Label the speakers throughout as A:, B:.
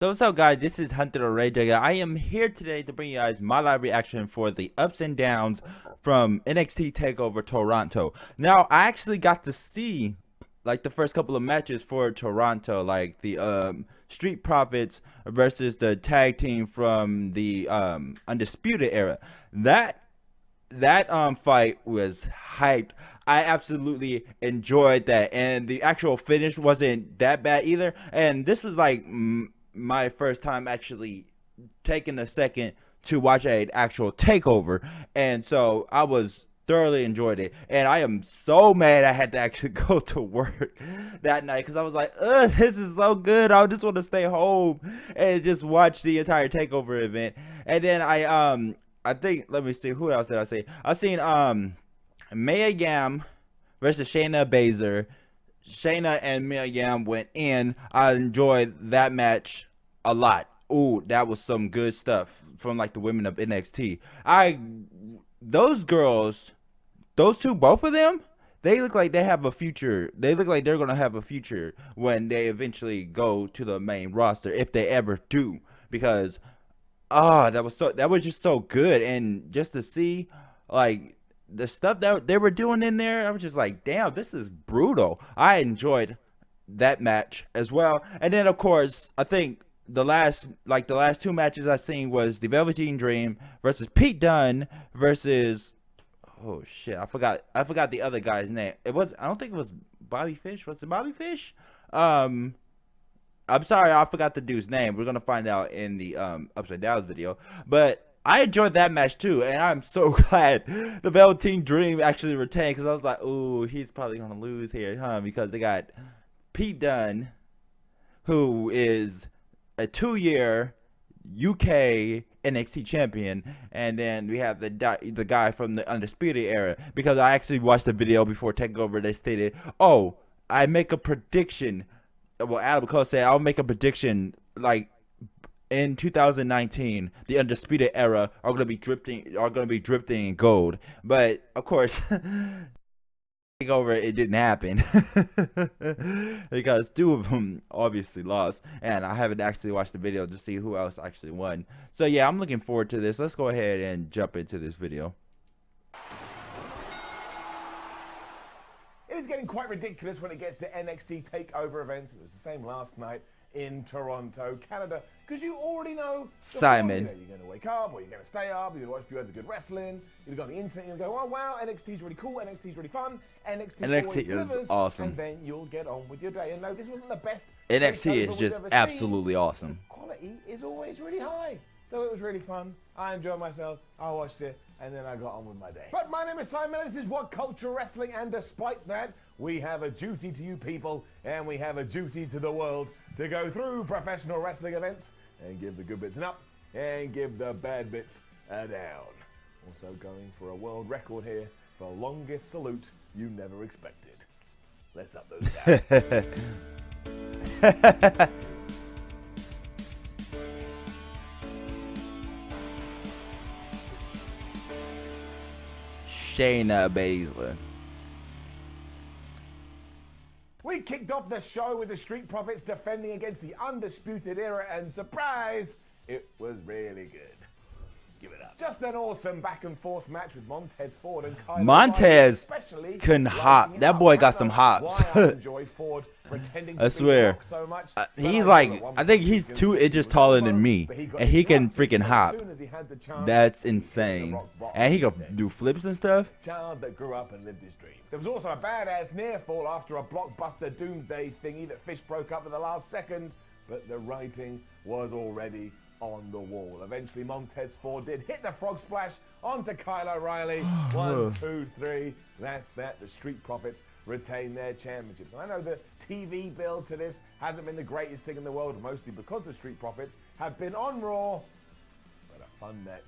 A: So what's up, guys? This is Hunter the Rage. I am here today to bring you guys my live reaction for the ups and downs from NXT Takeover Toronto. Now, I actually got to see like the first couple of matches for Toronto, like the Street Profits versus the tag team from the Undisputed Era. That fight was hyped. I absolutely enjoyed that, and the actual finish wasn't that bad either. And this was like my first time actually taking a second to watch an actual takeover, and so I was thoroughly enjoyed it. And I am so mad I had to actually go to work that night because I was like, ugh, this is so good. I just want to stay home and just watch the entire takeover event. And then I think, let me see, who else did I see? I seen Mia Yim versus Shayna Baszler. Shayna and Mia Yim went in. I enjoyed that match a lot. Ooh, that was some good stuff from like the women of NXT. Those girls, those two, both of them, they look like they have a future. They look like they're gonna have a future when they eventually go to the main roster, if they ever do. Because that was just so good, and just to see like the stuff that they were doing in there, I was just like, damn, this is brutal. I enjoyed that match as well. And then of course, I think the last two matches I seen was the Velveteen Dream versus Pete Dunne versus, oh shit, I forgot the other guy's name. I don't think it was Bobby Fish. Was it Bobby Fish? Um I'm sorry, I forgot the dude's name. We're gonna find out in the upside down video. But I enjoyed that match too, and I'm so glad the Velveteen Dream actually retained, because I was like, ooh, he's probably gonna lose here, huh? Because they got Pete Dunne, who is a 2-year UK NXT champion, and then we have the guy from the Undisputed Era. Because I actually watched the video before Takeover. They stated, "Oh, I make a prediction." Well, Adam Cole said, "I'll make a prediction like in 2019, the Undisputed Era are gonna be drifting in gold." But of course, Takeover, it didn't happen because two of them obviously lost, and I haven't actually watched the video to see who else actually won. So yeah, I'm looking forward to this. Let's go ahead and jump into this video.
B: It is getting quite ridiculous when it gets to NXT Takeover events. It was the same last night in Toronto, Canada, because you already know
A: Simon.
B: You're going to wake up, or you're going to stay up, you're going to watch a few hours of good wrestling, you've got the internet, you're going to go, oh wow, NXT's really cool, NXT's really fun, NXT always delivers,
A: is awesome.
B: and then you'll get on with your day. And no, this wasn't the best
A: NXT is just absolutely awesome.
B: The quality is always really high. So it was really fun. I enjoyed myself. I watched it, and then I got on with my day. But my name is Simon, and this is Whatculture Wrestling, and despite that, we have a duty to you people, and we have a duty to the world to go through professional wrestling events and give the good bits an up and give the bad bits a down. Also going for a world record here for longest salute you never expected. Let's up those downs.
A: Shayna Baszler.
B: We kicked off the show with the Street Profits defending against the Undisputed Era, and surprise, it was really good. Give it up. Just an awesome back and forth match with Montez Ford and Kyle.
A: Montez can hop. That boy got some hops.
B: Why I enjoy Ford pretending to
A: I swear.
B: be so much.
A: He's like, I think he's 2 inches taller than me, and he can freaking hop. That's insane. And he can do flips and stuff.
B: Child that grew up and lived his dream. There was also a badass near fall after a blockbuster doomsday thingy that Fish broke up at the last second, but the writing was already on the wall. Eventually, Montez Ford did hit the frog splash onto Kyle O'Reilly. 1, 2, 3. That's that. The Street Profits retain their championships. And I know the TV build to this hasn't been the greatest thing in the world, mostly because the Street Profits have been on Raw. But a fun match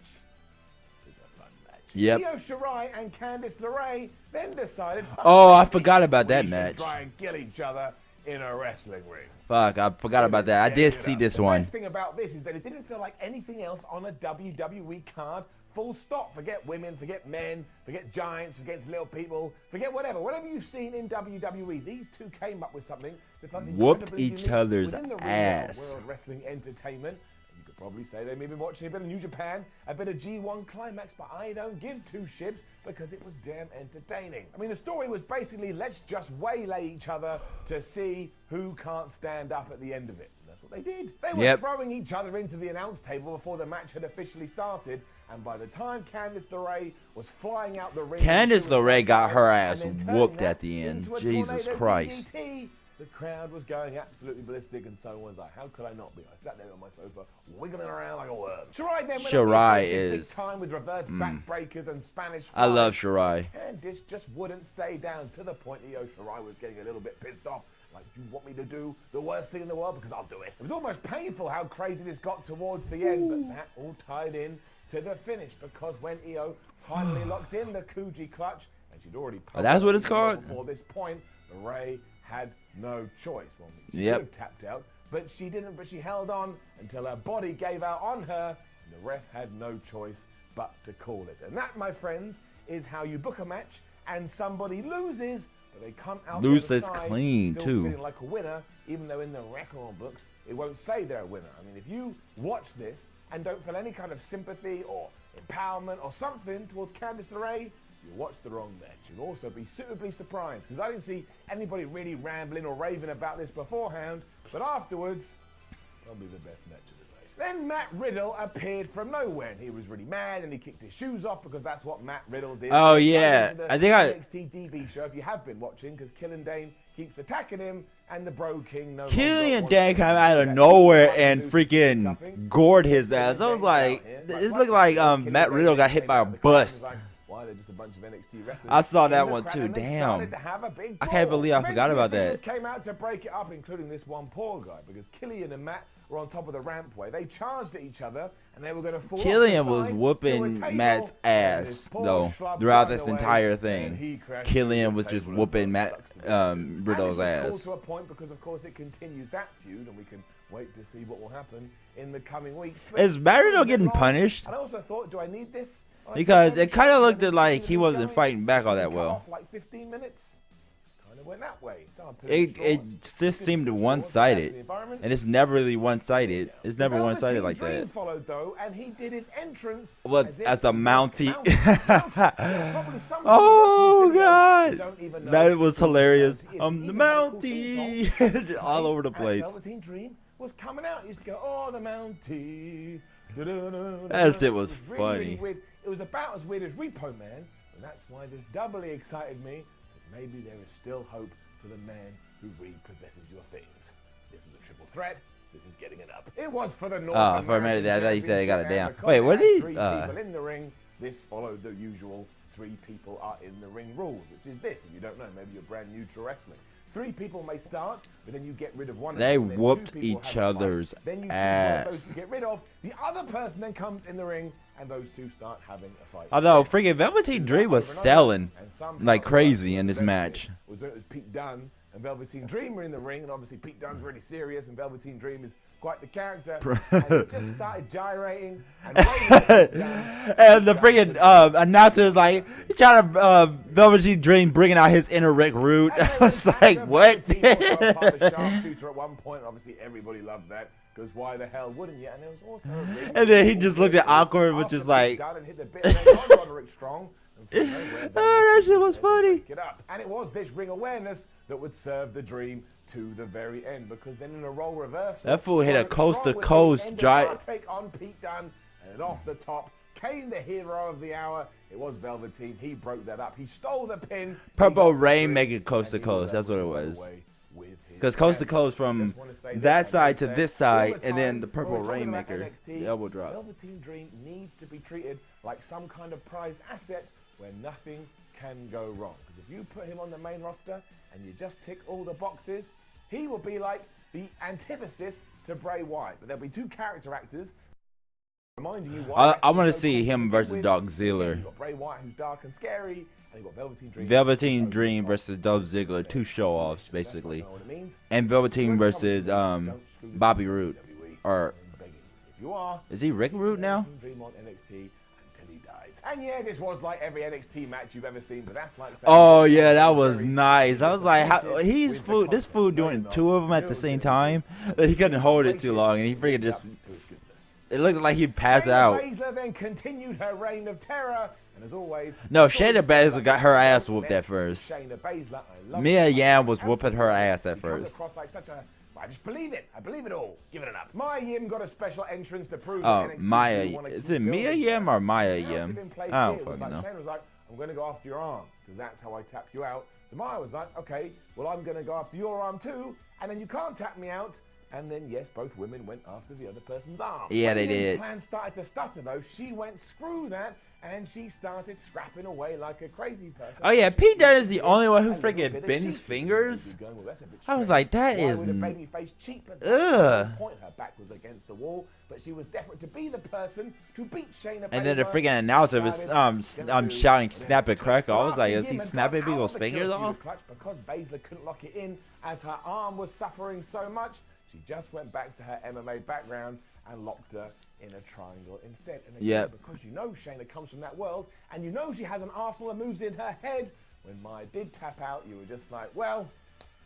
B: is a fun match.
A: Yep.
B: Io Shirai and Candice LeRae then decided,
A: Oh, I forgot about that
B: we
A: match.
B: should try and kill each other in a wrestling ring.
A: Fuck, I forgot about that. I did see this one.
B: The best thing about this is that it didn't feel like anything else on a WWE card. Full stop. Forget women, forget men, forget giants, forget little people, forget whatever. Whatever you've seen in WWE, these two came up with something that felt
A: whooped
B: incredibly
A: each
B: unique
A: other's
B: within the
A: ass.
B: World Wrestling Entertainment. You could probably say they may be watching a bit of New Japan, a bit of G1 Climax, but I don't give two shits because it was damn entertaining. I mean, the story was basically, let's just waylay each other to see who can't stand up at the end of it. And that's what they did. They were throwing each other into the announce table before the match had officially started, and by the time Candice LeRae was flying out the ring...
A: Candice LeRae got her ass whooped at the end. Jesus Christ.
B: DDT, the crowd was going absolutely ballistic, and so was I. How could I not be? I sat there on my sofa, wiggling around like a worm. Shirai then went big time with reverse backbreakers and Spanish flies.
A: I love Shirai.
B: Candice just wouldn't stay down, to the point Io Shirai was getting a little bit pissed off. Like, do you want me to do the worst thing in the world? Because I'll do it. It was almost painful how crazy this got towards the end, but that all tied in to the finish, because when Io finally locked in the Kuji clutch, and she'd already
A: that's what it's called?
B: Before this point, LeRae had no choice. Well, she could have tapped out, but she didn't. But she held on until her body gave out on her, and the ref had no choice but to call it. And that, my friends, is how you book a match and somebody loses, but they come out
A: loses
B: side,
A: clean
B: still
A: too,
B: feeling like a winner, even though in the record books it won't say they're a winner. I mean, if you watch this and don't feel any kind of sympathy or empowerment or something towards Candice LeRae, you watch the wrong match. You'll also be suitably surprised, because I didn't see anybody really rambling or raving about this beforehand, but afterwards, probably the best match of the night. Then Matt Riddle appeared from nowhere, and he was really mad, and he kicked his shoes off, because that's what Matt Riddle did.
A: Oh yeah, I think
B: NXT TV show, if you have been watching, because Killian Dane keeps attacking him, and the Bro King
A: Killian Dane came out of nowhere and freaking gored his ass. I was like, it looked like Matt Riddle got hit by a bus.
B: Why, they're just a bunch of NXT wrestlers.
A: I saw that one too. Damn. I can't believe I forgot about that.
B: Came out to break it up, including this one poor guy, because Killian and Matt were on top of the rampway. They charged at each other, and they were going to fall.
A: Killian was whooping Matt's ass though throughout this entire thing. Killian was just whooping Matt Riddle's ass.
B: To a point, because of course it continues that feud, and we can wait to see what will happen in the coming weeks.
A: Is Matt Riddle getting punished?
B: And I also thought, do I need this?
A: Because it kind of looked like he wasn't fighting back all that well.
B: Like 15 minutes. Kind of went that way.
A: It just seemed one-sided, and it's never really one-sided. It's never one-sided like that.
B: Followed though, and he did his entrance
A: as the Mountie. Oh God, that was hilarious. The Mountie, all over the place.
B: Velveteen Dream was coming out. He used to go, oh, the Mountie.
A: That shit was funny.
B: Really weird. It was about as weird as Repo Man, and that's why this doubly excited me, because maybe there is still hope for the man who repossesses your things. This was a triple threat. This is getting it up. It was for the North American
A: for a minute there, I thought you said they got it down.
B: Championship,
A: Wait, what did he?
B: 3 people in the ring. This followed the usual 3 people are in the ring rules, which is this. If you don't know, maybe you're brand new to wrestling. 3 people may start, but then you get rid of one of them.
A: They whooped each other's
B: then you choose
A: ass.
B: one of those to get rid of. The other person then comes in the ring, and those 2 start having a fight.
A: Although freaking Velveteen Dream was selling like crazy in this match.
B: Was when it was Pete Dunne and Velveteen Dream were in the ring, and obviously Pete Dunne's really serious, and Velveteen Dream is quite the character. And he just started gyrating and
A: and the freaking announcer was like, he trying to Velveteen Dream bringing out his inner Rick Rude. I was like, what?
B: Sharpshooter at one point. Obviously, everybody loved that, because why the hell wouldn't you? And there was also
A: and then he just looked at awkward, which is like,
B: Roderick strong.
A: Oh, that shit was funny.
B: And it was this ring awareness that would serve the Dream to the very end, because then in a role reversal,
A: that fool hit a coast-to-coast drive.
B: Take on Pete Dunne, and off the top came the hero of the hour. It was Velveteen. He broke that up. He stole the pin.
A: Purple Rain make it coast-to-coast. That's what it was. Because coast-to-coast from that side to this side, and then the Purple Rainmaker, the elbow drop.
B: Velveteen Dream needs to be treated like some kind of prized asset where nothing can go wrong. Because if you put him on the main roster and you just tick all the boxes, he will be like the antithesis to Bray Wyatt. But there'll be 2 character actors Reminding you why
A: I want to
B: so
A: see
B: cool
A: him
B: begin
A: versus
B: with.
A: Dolph
B: Again,
A: Ziggler.
B: you've got Bray Wyatt, who's dark and scary, and you've got
A: Velveteen Dream versus Dolph Ziggler, 2 show-offs basically, and Velveteen versus Bobby Roode, or is he Rick Roode now?
B: And yeah, this was like every NXT match you've ever seen, but that's like
A: oh yeah, that was nice. I was like, how, this fool doing 2 of them at the same time, but he couldn't hold it too long, and he freaking just, it looked like he passed out.
B: Baszler then continued her reign of terror, and as always,
A: no, Shayna Baszler got her ass whooped at first. Mia Yim was whooping her ass at first.
B: I just believe it. I believe it all. Give it an up. Mia Yim got a special entrance to prove
A: Oh,
B: that
A: Maya. Is it Mia Yim or Maya Yim? I don't fucking know.
B: Shayna was like, I'm going to go after your arm, because that's how I tap you out. So Maya was like, okay, well, I'm going to go after your arm too, and then you can't tap me out. And then, yes, both women went after the other person's arm.
A: Yeah, they did.
B: When the plan started to stutter, though, she went, screw that, and she started scrapping away like a crazy person.
A: Oh, yeah, Pete Dunne is the only one who freaking bends fingers. I was like, that is... Ugh.
B: Point, her back was against the wall, but she was desperate to be the person to beat Shayna.
A: And then the freaking announcer was shouting, snap it, crackle. I was like, is he snapping people's fingers off?
B: Because Baszler couldn't lock it in as her arm was suffering so much, she just went back to her MMA background and locked her in a triangle instead. And again, because you know Shayna comes from that world, and you know she has an arsenal of moves in her head, when Maya did tap out, you were just like, well,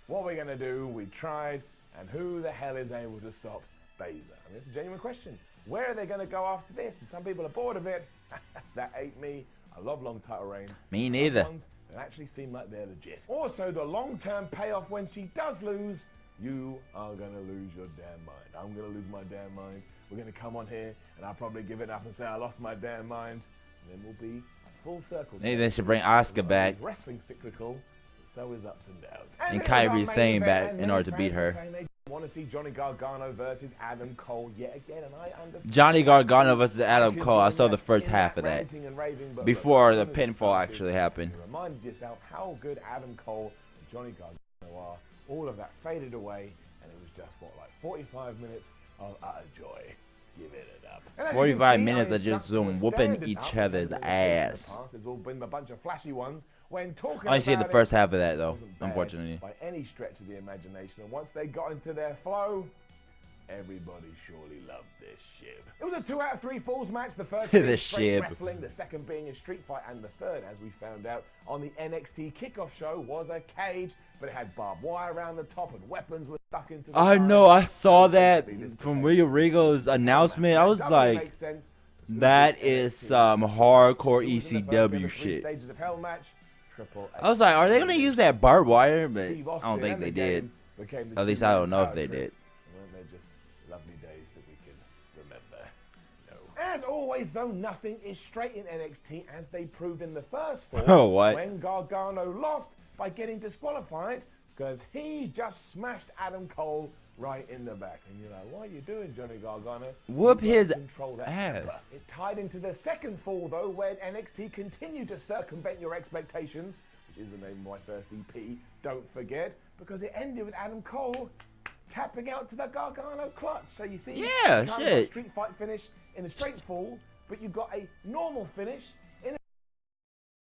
B: what are we going to do? We tried, and who the hell is able to stop Baszler? I mean, it's a genuine question. Where are they going to go after this? And some people are bored of it. That ain't me. I love long title reigns.
A: Me neither.
B: Ones that actually seem like they're legit. Also, the long-term payoff when she does lose, you are going to lose your damn mind. I'm going to lose my damn mind. We're going to come on here, and I'll probably give it up and say I lost my damn mind. And then we'll be a full circle.
A: Maybe they should bring Asuka back.
B: Wrestling cyclical, so is ups and downs.
A: And Kyrie Sane back in order to beat her.
B: Want to see Johnny Gargano versus Adam Cole yet again, and I understand.
A: Johnny Gargano versus Adam Cole. I saw the first half of that before the pinfall actually happened.
B: You reminded yourself how good Adam Cole and Johnny Gargano are. All of that faded away, and it was just what, like 45 minutes of utter joy. Give it up.
A: 45 minutes of just whooping each other's ass.
B: There's all been a bunch of flashy ones. When talking
A: I only see the
B: about
A: first half of that though, unfortunately.
B: By any stretch of the imagination, and once they got into their flow, everybody surely loved this ship. It was a 2 out of 3 falls match. The first being straight wrestling, the second being a street fight, and the third, as we found out on the NXT kickoff show, was a cage, but it had barbed wire around the top and weapons were stuck into the
A: I know, I saw that from William Regal's announcement. I was like, that is some hardcore ECW shit. I was like, are they going to use that barbed wire? But I don't think they did. At least I don't know if they did.
B: Weren't they just lovely days that we can remember? No. As always, though, nothing is straight in NXT, as they proved in the first fall.
A: Oh, what?
B: When Gargano lost by getting disqualified because he just smashed Adam Cole right in the back. And you're like, what are you doing, Johnny Gargano?
A: Whoop his ass.
B: It tied into the second fall, though, where NXT continued to circumvent your expectations, which is the name of my first EP, don't forget, because it ended with Adam Cole tapping out to the Gargano clutch. So you see, you kind of got a street fight finish in the straight fall, but you've got a normal finish in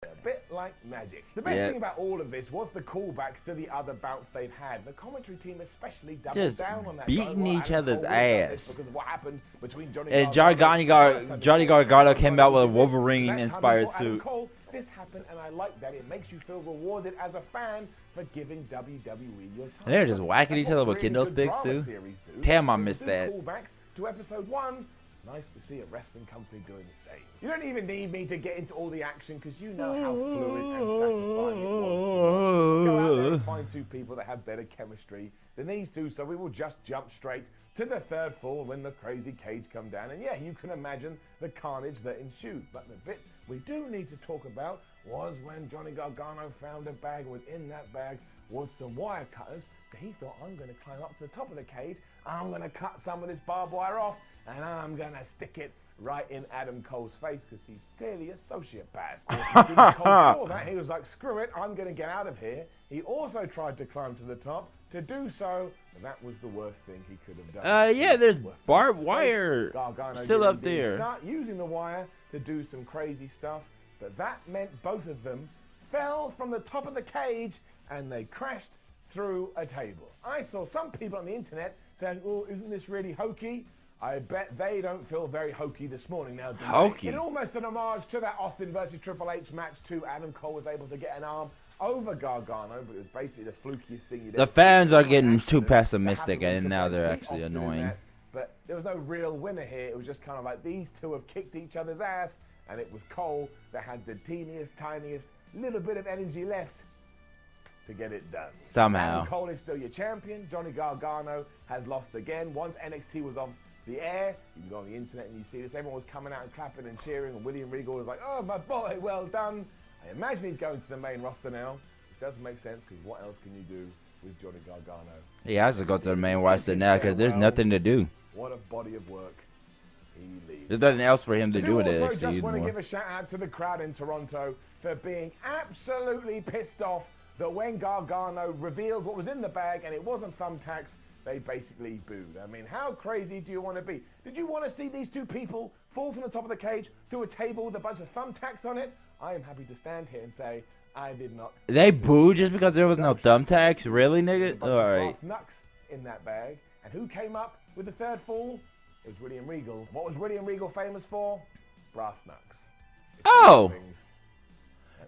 B: a bit like magic. The best thing about all of this was the callbacks to the other bouts they've had. The commentary team especially doubled down on that.
A: Beating each other's ass.
B: Because of what happened between
A: and Johnny Gargano came out with a Wolverine-inspired suit.
B: This happened, and I like that. It makes you feel rewarded as a fan for giving WWE your time.
A: And they're just whacking each other with kendo sticks too. Damn, I missed that.
B: Callbacks to episode 1. Nice to see a wrestling company doing the same. You don't even need me to get into all the action because you know how fluid and satisfying it was to watch. Go out there and find 2 people that have better chemistry than these 2, so we will just jump straight to the third fall when the crazy cage come down. And yeah, you can imagine the carnage that ensued. But the bit we do need to talk about was when Johnny Gargano found a bag, and within that bag was some wire cutters. So he thought, I'm going to climb up to the top of the cage, I'm going to cut some of this barbed wire off, and I'm going to stick it right in Adam Cole's face because he's clearly a sociopath. Of course, Cole saw that. He was like, screw it, I'm going to get out of here. He also tried to climb to the top, to do so, but that was the worst thing he could have done.
A: Yeah, there's
B: Were face
A: barbed
B: to face.
A: wire
B: Gargano
A: still
B: did
A: up
B: indeed
A: there.
B: start using the wire to do some crazy stuff, but that meant both of them fell from the top of the cage and they crashed through a table. I saw some people on the internet saying, oh, isn't this really hokey? I bet they don't feel very hokey this morning now, do they?
A: Hokey?
B: In almost an homage to that Austin versus Triple H match too, Adam Cole was able to get an arm over Gargano, but it was basically the flukiest thing you'd ever
A: The fans
B: seen.
A: are getting too
B: Accident that
A: pessimistic,
B: happened when
A: and now
B: Triple
A: they're
B: H beat
A: actually
B: Austin in
A: annoying.
B: that. But there was no real winner here. It was just kind of like these two have kicked each other's ass, and it was Cole that had the teeniest, tiniest little bit of energy left to get it done.
A: Somehow.
B: Adam Cole is still your champion. Johnny Gargano has lost again. Once NXT was off the air, you can go on the internet and you see this. Everyone was coming out and clapping and cheering, and William Regal was like, oh, my boy, well done. I imagine he's going to the main roster now, which doesn't make sense because what else can you do with Johnny Gargano?
A: He has to go to the main roster now because there's nothing to do.
B: What a body of work. He leaves.
A: There's nothing else for him to
B: I
A: do with it.
B: also
A: Actually,
B: just want to
A: anymore.
B: give a shout out to the crowd in Toronto for being absolutely pissed off that when Gargano revealed what was in the bag and it wasn't thumbtacks, they basically booed. I mean, how crazy do you want to be? Did you want to see these two people fall from the top of the cage to a table with a bunch of thumbtacks on it? I am happy to stand here and say I did not.
A: They booed just because there was no thumbtacks? Really, nigga?
B: A bunch of
A: Alright.
B: brass knucks in that bag. And who came up with the third fall? It was William Regal. What was William Regal famous for? Brass knucks. It's
A: Oh!
B: things.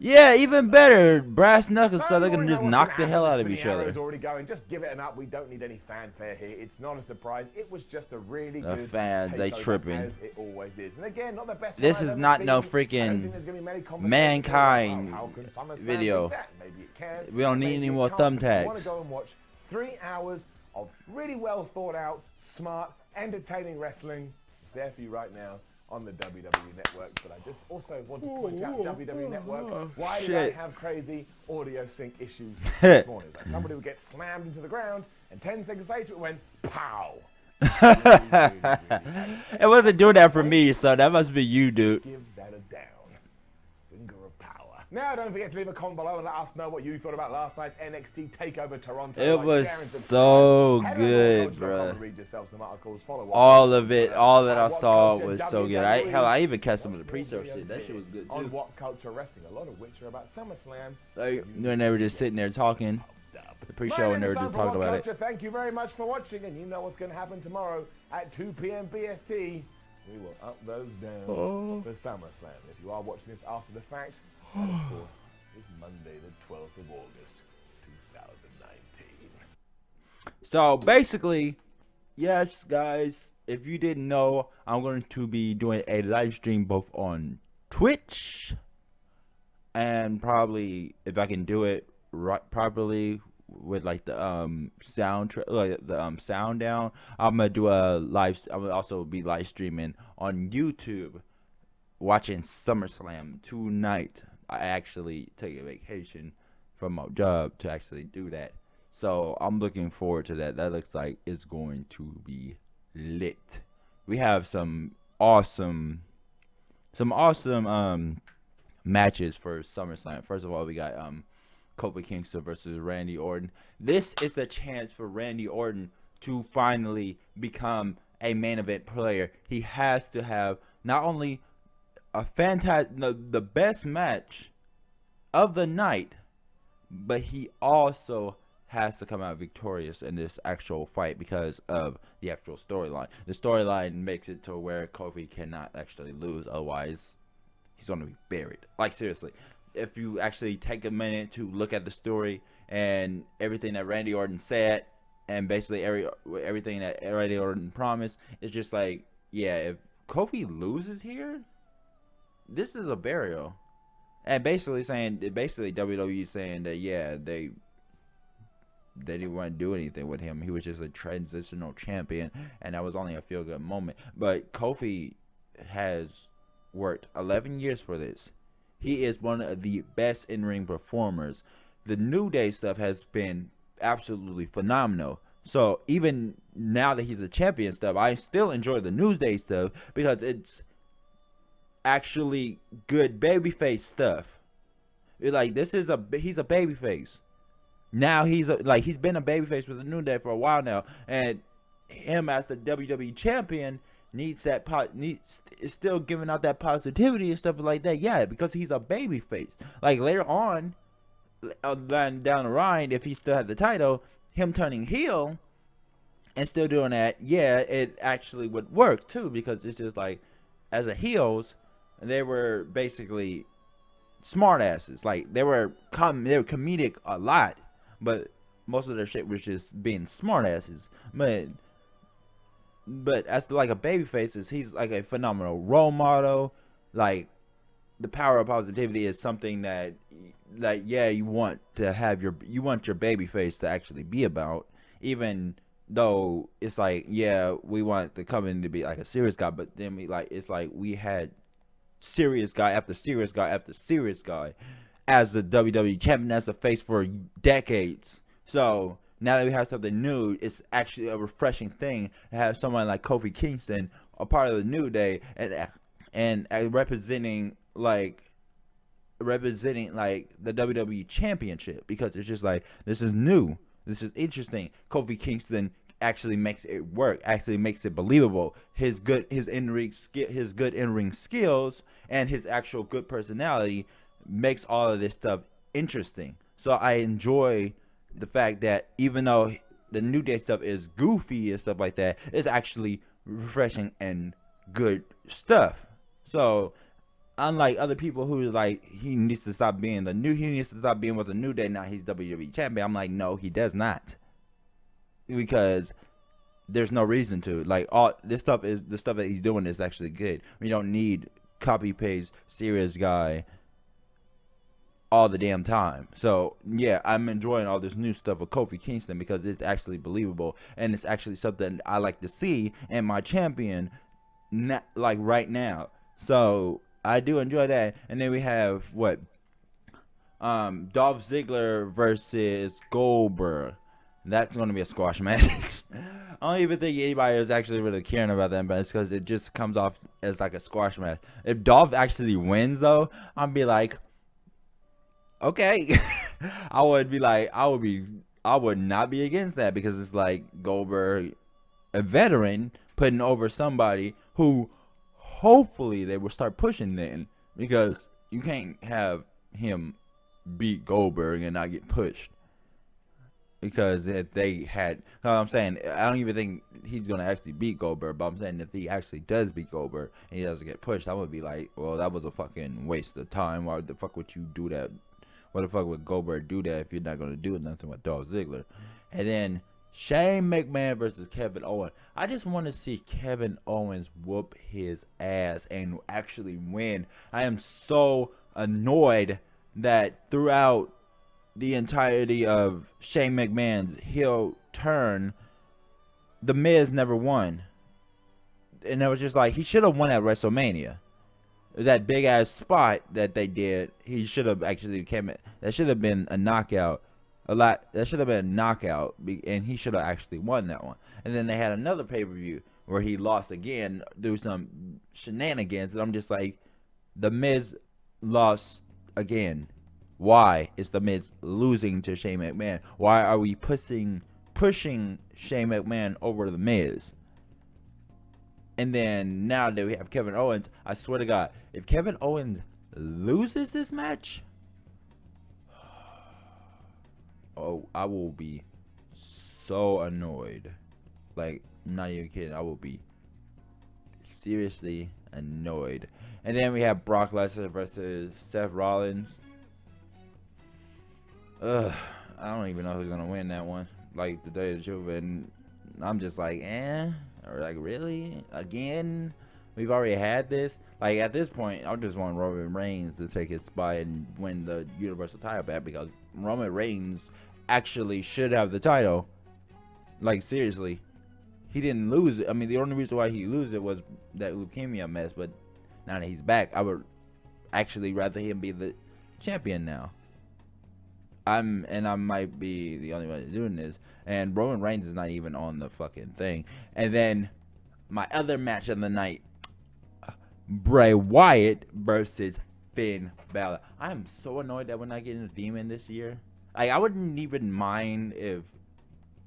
A: Yeah, even better. Brass knuckles so they
B: you
A: can
B: already
A: just
B: know what's
A: knock
B: gonna
A: the
B: happen.
A: hell
B: The
A: out of
B: spinning
A: each other.
B: arrow's already going. Just give it an up. We don't need any fanfare here. It's not a surprise. It was just a really
A: The
B: good
A: fans, they
B: takeover,
A: tripping.
B: as it always is. And again, not the best
A: This
B: one
A: is
B: I've ever
A: not no
B: seen. I don't
A: freaking
B: think there's gonna be many conversations
A: Mankind
B: about, how can SummerSlam
A: video.
B: beat that? Maybe it can.
A: We don't need
B: maybe
A: any
B: it
A: more
B: can't. If you
A: thumbtacks.
B: want to go and watch 3 hours of really well thought out, smart, entertaining wrestling. It's there for you right now on the WWE Network. But I just also want to point out WWE Network. Why did I
A: shit.
B: have crazy audio sync issues this morning? Like somebody would get slammed into the ground, and 10 seconds later it went pow.
A: It wasn't doing that for me, so that must be you, dude.
B: Give that a down. Finger of power. Now, don't forget to leave a comment below and let us know what you thought about last night's NXT Takeover Toronto.
A: It
B: Like,
A: was
B: share, and subscribe.
A: so
B: Head over to
A: good,
B: whatculture.com
A: bruh.
B: and read yourself some articles. Follow
A: All
B: Whatculture
A: of it,
B: on
A: all that I
B: Twitter,
A: saw
B: Whatculture,
A: was so good.
B: WWE.
A: Hell, I even catch some of the
B: Lots
A: pre-show
B: more
A: shit.
B: videos
A: That shit
B: here
A: was good
B: on
A: too.
B: What Culture Wrestling, a lot of which are about SummerSlam.
A: Like, when they were just sitting there talking, the pre-show, and they were just talking about it.
B: Thank you very much for watching, and you know what's going to happen tomorrow at 2 p.m. BST. We will up those downs for SummerSlam. If you are watching this after the fact, that, of course, is Monday, the 12th of August, 2019.
A: So basically, yes, guys, if you didn't know, I'm going to be doing a live stream both on Twitch and probably, if I can do it right properly with like the sound sound down, I'm gonna do a live. I'm gonna also be live streaming on YouTube, watching SummerSlam tonight. I actually take a vacation from my job to actually do that. So I'm looking forward to that. That looks like it's going to be lit. We have some awesome matches for SummerSlam. First of all, we got Kofi Kingston versus Randy Orton. This is the chance for Randy Orton to finally become a main event player. He has to have not only a the best match of the night, but he also has to come out victorious in this actual fight because of the actual storyline. The storyline makes it to where Kofi cannot actually lose, otherwise he's going to be buried. Like, seriously. If you actually take a minute to look at the story and everything that Randy Orton said, and basically everything that Randy Orton promised, it's just like, yeah, if Kofi loses here, this is a burial. And basically WWE saying that, yeah, they didn't want to do anything with him. He was just a transitional champion, and that was only a feel-good moment. But Kofi has worked 11 years for this. He is one of the best in-ring performers. The New Day stuff has been absolutely phenomenal. So even now that he's a champion stuff, I still enjoy the New Day stuff because it's actually good babyface stuff. Like, he's a babyface. Now he's been a babyface with the New Day for a while now, and him as the WWE champion needs that needs is still giving out that positivity and stuff like that. Yeah, because he's a babyface. Like later on, down the line, if he still had the title, him turning heel and still doing that, yeah, it actually would work too, because it's just like as a heels, they were basically smart asses. Like they were comedic a lot, but most of their shit was just being smart asses. But as like a baby faces, he's like a phenomenal role model. Like the power of positivity is something that, like, yeah, you want your baby face to actually be about, even though it's like, yeah, we want the company to be like a serious guy, but then it's like we had serious guy after serious guy after serious guy as the WWE champion, as a face for decades. So now that we have something new, it's actually a refreshing thing to have someone like Kofi Kingston a part of the New Day, and representing like the WWE Championship, because it's just like, this is new, this is interesting. Kofi Kingston actually makes it work, actually makes it believable. His good in ring skills and his actual good personality makes all of this stuff interesting. So I enjoy the fact that even though the New Day stuff is goofy and stuff like that, it's actually refreshing and good stuff. So unlike other people who like, he needs to stop being with the New Day, now he's WWE champion. I'm like, no, he does not, because there's no reason to. Like, all this stuff is the stuff that he's doing is actually good. We don't need copy paste serious guy all the damn time. So yeah, I'm enjoying all this new stuff with Kofi Kingston, because it's actually believable, and it's actually something I like to see in my champion, like right now. So I do enjoy that. And then we have Dolph Ziggler versus Goldberg. That's going to be a squash match. I don't even think anybody is actually really caring about that, but it's because it just comes off as like a squash match. If Dolph actually wins, though, I'll be like, okay. I would not be against that, because it's like Goldberg, a veteran, putting over somebody who hopefully they will start pushing then, because you can't have him beat Goldberg and not get pushed. Because if they had, I'm saying, I don't even think he's gonna actually beat Goldberg, but I'm saying if he actually does beat Goldberg and he doesn't get pushed, I would be like, well, that was a fucking waste of time. Why the fuck would you do that? Why the fuck would Goldberg do that if you're not gonna do nothing with Dolph Ziggler? And then Shane McMahon versus Kevin Owens. I just want to see Kevin Owens whoop his ass and actually win. I am so annoyed that throughout the entirety of Shane McMahon's heel turn, The Miz never won. And it was just like, he should have won at WrestleMania. That big ass spot that they did, he should have actually that should have been a knockout. That should have been a knockout, and he should have actually won that one. And then they had another pay-per-view where he lost again through some shenanigans, and I'm just like, The Miz lost again. Why is The Miz losing to Shane McMahon? Why are we pushing Shane McMahon over The Miz? And then now that we have Kevin Owens, I swear to God, if Kevin Owens loses this match, oh, I will be so annoyed. Like, I'm not even kidding. I will be seriously annoyed. And then we have Brock Lesnar versus Seth Rollins. I don't even know who's gonna win that one. Like, to tell you the truth, and I'm just like, or like, really? Again? We've already had this? Like, at this point, I just want Roman Reigns to take his spot and win the Universal title back, because Roman Reigns actually should have the title. Like, seriously. He didn't lose it. I mean, the only reason why he lose it was that leukemia mess, but now that he's back, I would actually rather him be the champion now. I might be the only one doing this, and Roman Reigns is not even on the fucking thing. And then my other match of the night, Bray Wyatt versus Finn Balor. I am so annoyed that we're not getting a Demon this year. Like I wouldn't even mind if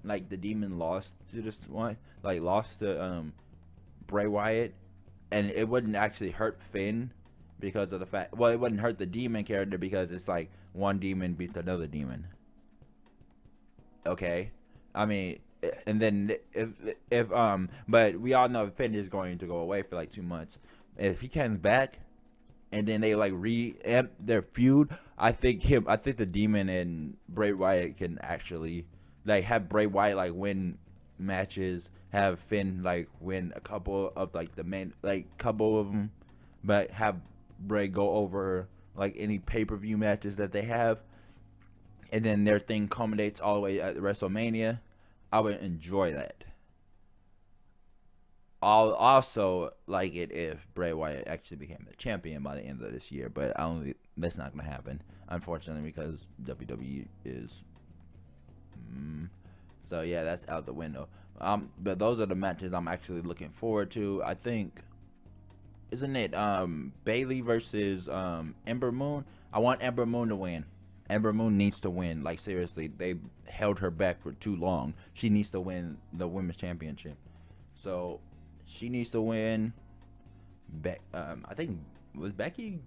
A: like the Demon lost to this one, like lost to Bray Wyatt, and it wouldn't actually hurt Finn because of the fact. Well, it wouldn't hurt the Demon character because it's like one demon beats another demon. Okay, I mean, and then if but we all know Finn is going to go away for like 2 months. If he comes back, and then they like re-amp their feud, I think the Demon and Bray Wyatt can actually like have Bray Wyatt like win matches, have Finn like win a couple of like the main like couple of them, but have Bray go over like any pay-per-view matches that they have, and then their thing culminates all the way at WrestleMania. I would enjoy that. I'll also like it if Bray Wyatt actually became the champion by the end of this year, but I don't. That's not gonna happen, unfortunately, because WWE is. So yeah, that's out the window. But those are the matches I'm actually looking forward to. I think, isn't it Bailey versus Ember Moon? I want Ember Moon to win. Ember Moon needs to win. Like seriously, they held her back for too long. She needs to win the women's championship. So she needs to win. I think was Becky.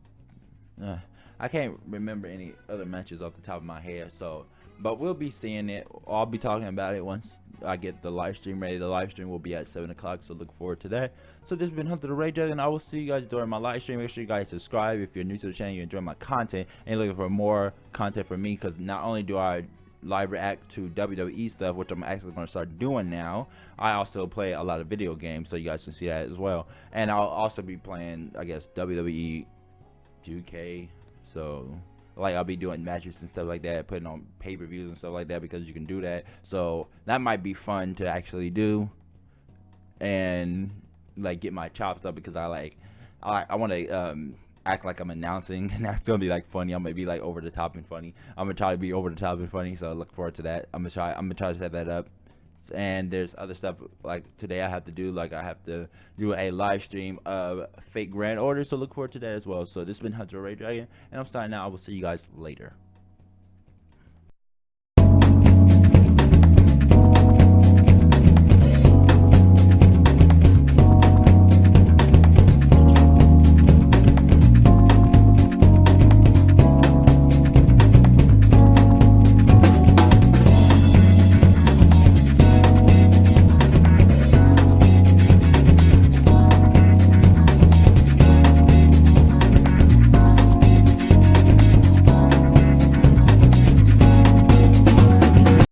A: Uh, I can't remember any other matches off the top of my head. So, but we'll be seeing it. I'll be talking about it once I get the live stream ready. The live stream will be at 7 o'clock. So look forward to that. So this has been Hunter the Ray Jug, and I will see you guys during my live stream. Make sure you guys subscribe if you're new to the channel. You enjoy my content and you're looking for more content from me, because not only do I live react to WWE stuff, which I'm actually going to start doing now, I also play a lot of video games, so you guys can see that as well. And I'll also be playing, I guess, WWE 2K. So like I'll be doing matches and stuff like that, putting on pay-per-views and stuff like that, because you can do that. So that might be fun to actually do and like get my chops up, because I want to act like I'm announcing, and that's gonna be like funny. I'm gonna be like over the top and funny. I'm gonna try to be over the top and funny, so I look forward to that. I'm gonna try to set that up. And there's other stuff like today I have to do, like I have to do a live stream of Fake Grand Order, so look forward to that as well. So this has been Hunter Ray Dragon, and I'm signing out. I will see you guys later.